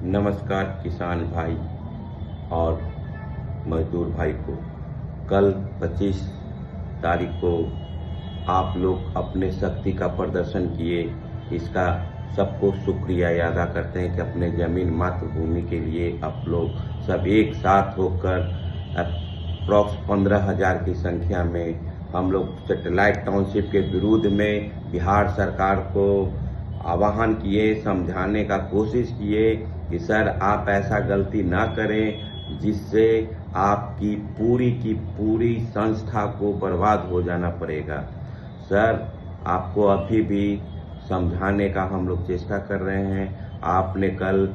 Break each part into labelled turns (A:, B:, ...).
A: नमस्कार किसान भाई और मजदूर भाई को। कल 25 तारीख को आप लोग अपने शक्ति का प्रदर्शन किए, इसका सबको शुक्रिया अदा करते हैं कि अपने ज़मीन मातृभूमि के लिए आप लोग सब एक साथ होकर अप्रॉक्स 15,000 की संख्या में हम लोग सैटेलाइट टाउनशिप के विरुद्ध में बिहार सरकार को आह्वान किए, समझाने का कोशिश किए कि सर आप ऐसा गलती ना करें जिससे आपकी पूरी की पूरी संस्था को बर्बाद हो जाना पड़ेगा। सर आपको अभी भी समझाने का हम लोग चेष्टा कर रहे हैं। आपने कल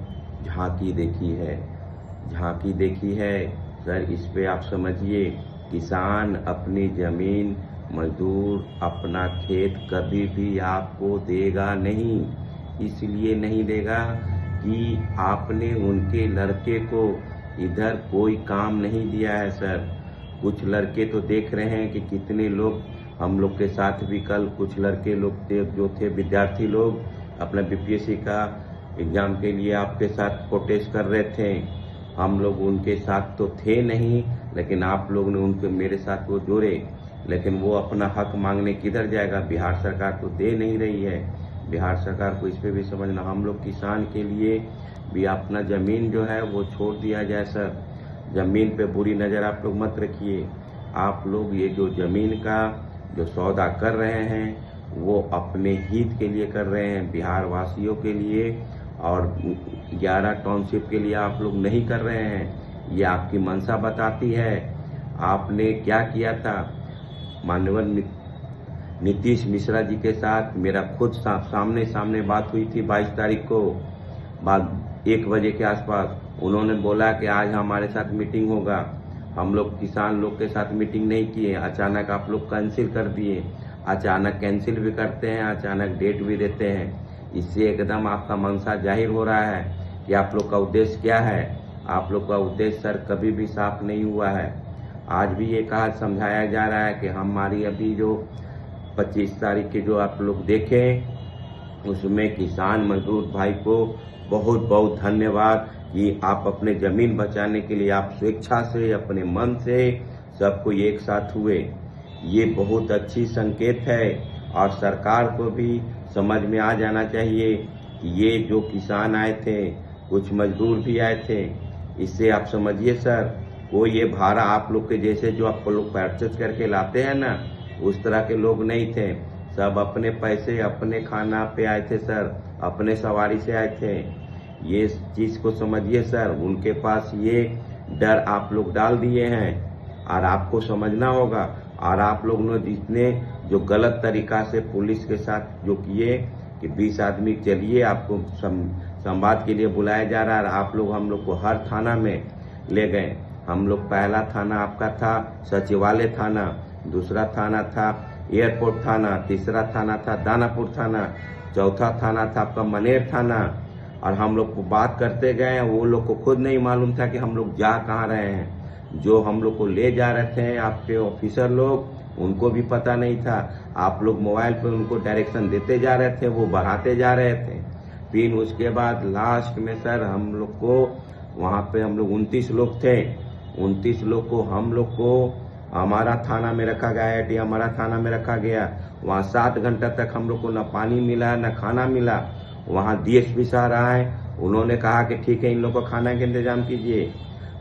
A: झांकी देखी है सर, इस पे आप समझिए, किसान अपनी ज़मीन, मजदूर अपना खेत कभी भी आपको देगा नहीं। इसलिए नहीं देगा कि आपने उनके लड़के को इधर कोई काम नहीं दिया है। सर कुछ लड़के तो देख रहे हैं कि कितने लोग हम लोग के साथ भी कल कुछ लड़के लोग थे जो थे विद्यार्थी लोग अपना बीपीएससी का एग्ज़ाम के लिए आपके साथ प्रोटेस्ट कर रहे थे। हम लोग उनके साथ तो थे नहीं, लेकिन आप लोग ने उनके मेरे साथ वो जोड़े, लेकिन वो अपना हक मांगने किधर जाएगा? बिहार सरकार तो दे नहीं रही है। बिहार सरकार को इस पे भी समझना, हम लोग किसान के लिए भी अपना ज़मीन जो है वो छोड़ दिया जाए। सर ज़मीन पे बुरी नज़र आप लोग मत रखिए। आप लोग ये जो ज़मीन का जो सौदा कर रहे हैं वो अपने हित के लिए कर रहे हैं, बिहार वासियों के लिए, और 11 टाउनशिप के लिए आप लोग नहीं कर रहे हैं। ये आपकी मंशा बताती है। आपने क्या किया था? माननीय नीतीश मिश्रा जी के साथ मेरा खुद सामने बात हुई थी 22 तारीख को, बाद 1 बजे के आसपास। उन्होंने बोला कि आज हमारे साथ मीटिंग होगा। हम लोग किसान लोग के साथ मीटिंग नहीं किए, अचानक आप लोग कैंसिल कर दिए। अचानक कैंसिल भी करते हैं, अचानक डेट भी देते हैं। इससे एकदम आपका मंशा जाहिर हो रहा है कि आप लोग का उद्देश्य क्या है। आप लोग का उद्देश्य सर कभी भी साफ नहीं हुआ है। आज भी ये कहा समझाया जा रहा है कि हमारी अभी जो 25 तारीख के जो आप लोग देखें उसमें किसान मजदूर भाई को बहुत बहुत धन्यवाद कि आप अपने ज़मीन बचाने के लिए आप स्वेच्छा से अपने मन से सबको एक साथ हुए। ये बहुत अच्छी संकेत है और सरकार को भी समझ में आ जाना चाहिए कि ये जो किसान आए थे, कुछ मजदूर भी आए थे, इससे आप समझिए सर कोई ये भाड़ा आप लोग के जैसे जो आप लोग परचेज करके लाते हैं ना, उस तरह के लोग नहीं थे। सब अपने पैसे अपने खाना पे आए थे सर, अपने सवारी से आए थे। ये चीज़ को समझिए सर, उनके पास ये डर आप लोग डाल दिए हैं और आपको समझना होगा। और आप लोग ने जितने जो गलत तरीका से पुलिस के साथ जो किए कि 20 आदमी चलिए आपको संवाद के लिए बुलाया जा रहा है, आप लोग हम लोग को हर थाना में ले गए। हम लोग पहला थाना आपका था सचिवालय थाना, दूसरा थाना था एयरपोर्ट थाना, तीसरा थाना था दानापुर थाना, चौथा थाना था आपका मनेर थाना। और हम लोग को बात करते गए, वो लोग को खुद नहीं मालूम था कि हम लोग जा कहाँ रहे हैं। जो हम लोग को ले जा रहे थे आपके ऑफिसर लोग, उनको भी पता नहीं था। आप लोग मोबाइल पर उनको डायरेक्शन देते जा रहे थे, वो बढ़ाते जा रहे थे। फिर उसके बाद लास्ट में सर हम लोग को वहाँ पे हम लोग 29 लोग थे, 29 लोग को हम लोग को हमारा थाना में रखा गया, हमारा थाना में रखा गया। वहाँ 7 घंटा तक हम लोग को न पानी मिला न खाना मिला। वहाँ डीएसपी साहब आए, उन्होंने कहा कि ठीक है इन लोग को खाना का इंतजाम कीजिए।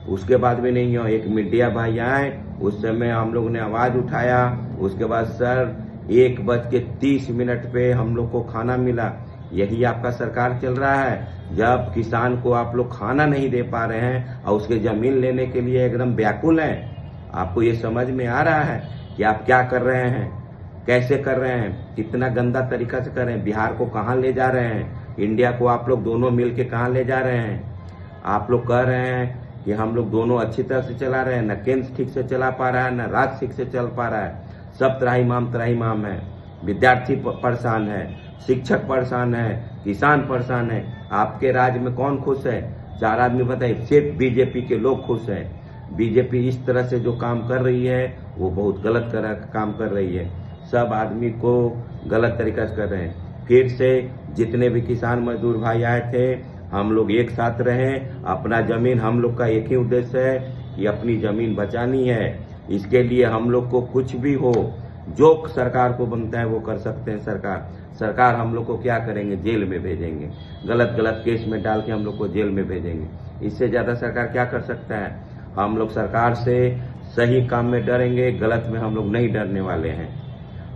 A: उसके बाद भी नहीं हो, एक मीडिया भाई आए, उस समय हम लोग ने आवाज़ उठाया। उसके बाद सर 1:30 पे हम लोग को खाना मिला। यही आपका सरकार चल रहा है। जब किसान को आप लोग खाना नहीं दे पा रहे हैं और उसके ज़मीन लेने के लिए एकदम व्याकुल हैं। आपको ये समझ में आ रहा है कि आप क्या कर रहे हैं, कैसे कर रहे हैं, कितना गंदा तरीका से कर रहे हैं, बिहार को कहाँ ले जा रहे हैं, इंडिया को आप लोग दोनों मिल के कहाँ ले जा रहे हैं। आप लोग कह रहे हैं कि हम लोग दोनों अच्छी तरह से चला रहे हैं, न केंद्र ठीक से चला पा रहा है, न राज्य ठीक से चल पा रहा है। सब त्राहिमाम है। विद्यार्थी परेशान है, शिक्षक परेशान है, किसान परेशान है। आपके राज्य में कौन खुश है? 4 आदमी बताइए। सिर्फ बीजेपी के लोग खुश हैं। बीजेपी इस तरह से जो काम कर रही है वो बहुत गलत काम कर रही है। सब आदमी को गलत तरीका से कर रहे हैं। फिर से जितने भी किसान मजदूर भाई आए थे हम लोग एक साथ रहें। अपना जमीन, हम लोग का एक ही उद्देश्य है कि अपनी जमीन बचानी है। इसके लिए हम लोग को कुछ भी हो, जो सरकार को बनता है वो कर सकते हैं। सरकार हम लोग को क्या करेंगे, जेल में भेजेंगे, गलत गलत केस में डाल के हम लोग को जेल में भेजेंगे। इससे ज्यादा सरकार क्या कर सकता है। हम लोग सरकार से सही काम में डरेंगे, गलत में हम लोग नहीं डरने वाले हैं।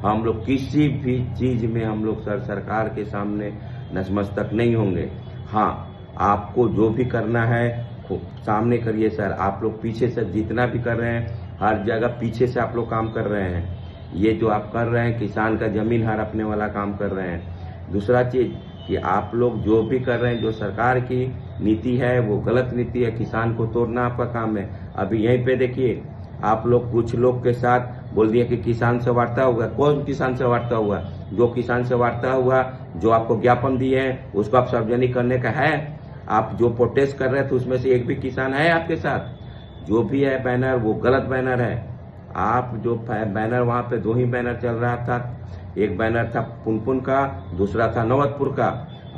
A: हम लोग किसी भी चीज में हम लोग सरकार के सामने नतमस्तक नहीं होंगे। हाँ, आपको जो भी करना है सामने करिए सर। आप लोग पीछे से जितना भी कर रहे हैं, हर जगह पीछे से आप लोग काम कर रहे हैं। ये जो आप कर रहे हैं, किसान का जमीन हड़पने वाला काम कर रहे हैं। दूसरा चीज कि आप लोग जो भी कर रहे हैं, जो सरकार की नीति है वो गलत नीति है। किसान को तोड़ना आपका काम है। अभी यहीं पे देखिए, आप लोग कुछ लोग के साथ बोल दिए कि किसान से वार्ता हुआ। कौन किसान से वार्ता हुआ? जो किसान से वार्ता हुआ, जो आपको ज्ञापन दिए हैं, उसको आप सार्वजनिक करने का है। आप जो प्रोटेस्ट कर रहे थे उसमें से एक भी किसान है आपके साथ? जो भी है बैनर, वो गलत बैनर है। आप जो बैनर, वहां पे 2 ही बैनर चल रहा था। एक बैनर था पुनपुन का, दूसरा था नौबतपुर का,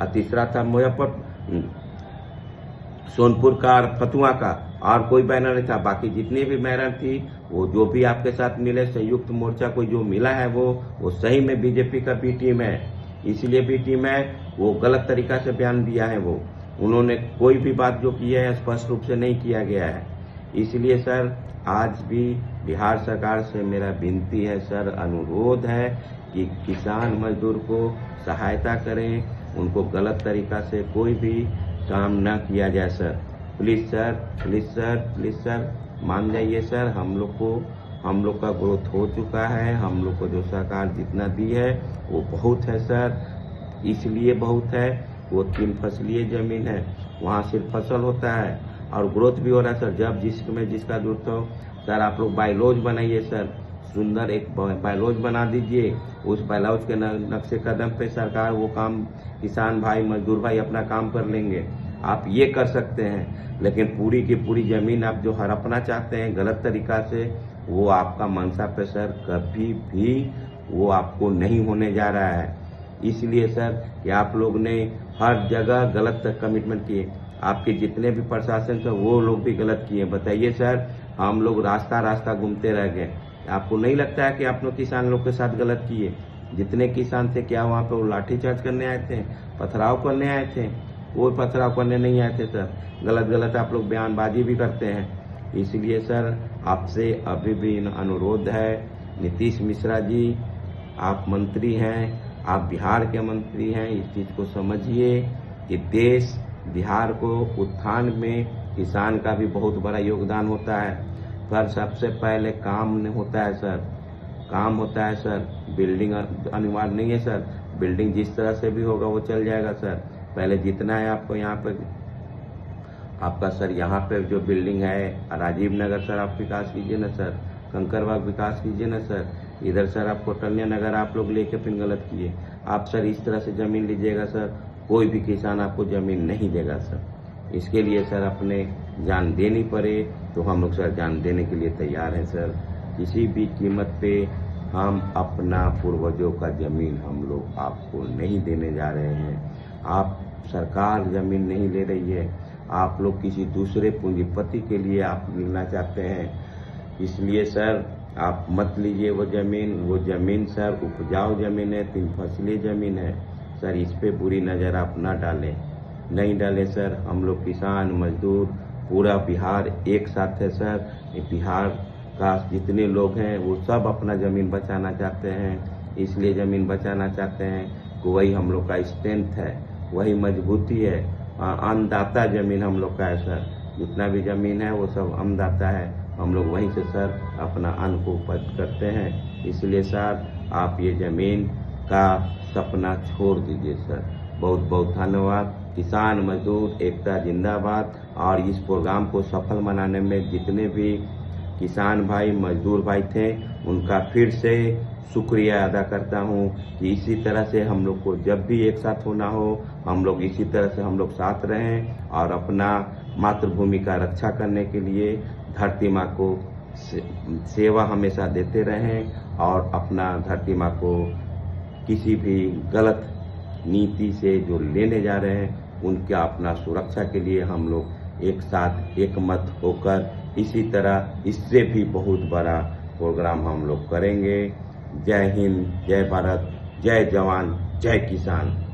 A: और तीसरा था सोनपुर का और फतुआ का, और कोई बैनर नहीं था। बाकी जितनी भी बैनर थी, वो जो भी आपके साथ मिले, संयुक्त मोर्चा को जो मिला है वो सही में बीजेपी का बी टीम है। इसलिए बी टीम है, वो गलत तरीका से बयान दिया है। वो उन्होंने कोई भी बात जो की है स्पष्ट रूप से नहीं किया गया है। इसलिए सर, आज भी बिहार सरकार से मेरा विनती है सर, अनुरोध है कि किसान मजदूर को सहायता करें। उनको गलत तरीका से कोई भी काम न किया जाए sir. Please sir, please sir, please sir, मान जाइए सर। हम लोग का ग्रोथ हो चुका है। हम लोग को जो सरकार जितना दी है वो बहुत है सर। इसलिए बहुत है, वो 3 फसलीय जमीन है, वहाँ सिर्फ फसल होता है और ग्रोथ भी हो रहा है सर। जब जिसमें जिसका जरूरत हो सर, आप लोग बायलॉज बनाइए सर। सुंदर एक बायलॉज बना दीजिए। उस बायलॉज के नक्शे कदम पे सरकार वो काम, किसान भाई, मजदूर भाई अपना काम कर लेंगे। आप ये कर सकते हैं। लेकिन पूरी की पूरी जमीन आप जो हड़पना चाहते हैं गलत तरीका से, वो आपका मंशा पे सर कभी भी वो आपको नहीं होने जा रहा है। इसलिए सर कि आप लोग ने हर जगह गलत कमिटमेंट किए। आपके जितने भी प्रशासन थे वो लोग भी गलत किए। बताइए सर, हम लोग रास्ता घूमते रह गए। आपको नहीं लगता है कि आप लोग किसान लोग के साथ गलत किए? जितने किसान थे, क्या वहाँ पे वो लाठीचार्ज करने आए थे, पथराव करने आए थे? वो पथराव करने नहीं आए थे सर। गलत आप लोग बयानबाजी भी करते हैं। इसलिए सर, आपसे अभी भी अनुरोध है, नीतीश मिश्रा जी, आप मंत्री हैं, आप बिहार के मंत्री हैं, इस चीज को समझिए कि देश, बिहार को उत्थान में किसान का भी बहुत बड़ा योगदान होता है। पर सबसे पहले काम होता है सर, काम होता है सर। बिल्डिंग अनिवार्य नहीं है सर। बिल्डिंग जिस तरह से भी होगा वो चल जाएगा सर। पहले जितना है आपको यहाँ पे, आपका सर यहाँ पे जो बिल्डिंग है राजीव नगर सर, आप विकास कीजिए ना सर। कंकरबाग विकास कीजिए ना सर। इधर सर आप कौटल्या नगर आप लोग लेके फिर गलत किए। आप सर इस तरह से जमीन लीजिएगा सर, कोई भी किसान आपको जमीन नहीं देगा सर। इसके लिए सर अपने जान देनी पड़े तो हम लोग सर जान देने के लिए तैयार हैं सर। किसी भी कीमत पे हम अपना पूर्वजों का जमीन हम लोग आपको नहीं देने जा रहे हैं। आप, सरकार जमीन नहीं ले रही है, आप लोग किसी दूसरे पूंजीपति के लिए आप मिलना चाहते हैं। इसलिए सर आप मत लीजिए वो जमीन सर उपजाऊ जमीन है, 3 फसलीय जमीन है सर। इस पे बुरी नज़र आप ना डालें, नहीं डालें सर। हम लोग किसान मजदूर पूरा बिहार एक साथ है सर। बिहार का जितने लोग हैं वो सब अपना ज़मीन बचाना चाहते हैं। इसलिए ज़मीन बचाना चाहते हैं कि वही हम लोग का स्ट्रेंथ है, वही मजबूती है। अन्नदाता ज़मीन हम लोग का है सर। जितना भी ज़मीन है वो सब अन्नदाता है। हम लोग वहीं से सर अपना अन्न को उपज करते हैं। इसलिए सर आप ये ज़मीन का सपना छोड़ दीजिए सर। बहुत बहुत धन्यवाद। किसान मजदूर एकता जिंदाबाद। और इस प्रोग्राम को सफल बनाने में जितने भी किसान भाई, मजदूर भाई थे, उनका फिर से शुक्रिया अदा करता हूं कि इसी तरह से हम लोग को जब भी एक साथ होना हो, हम लोग इसी तरह से हम लोग साथ रहें और अपना मातृभूमि का रक्षा करने के लिए धरती माँ को सेवा हमेशा देते रहें और अपना धरती माँ को किसी भी गलत नीति से जो लेने जा रहे हैं उनके अपना सुरक्षा के लिए हम लोग एक साथ एक मत होकर इसी तरह इससे भी बहुत बड़ा प्रोग्राम हम लोग करेंगे। जय हिंद, जय भारत, जय जवान, जय किसान।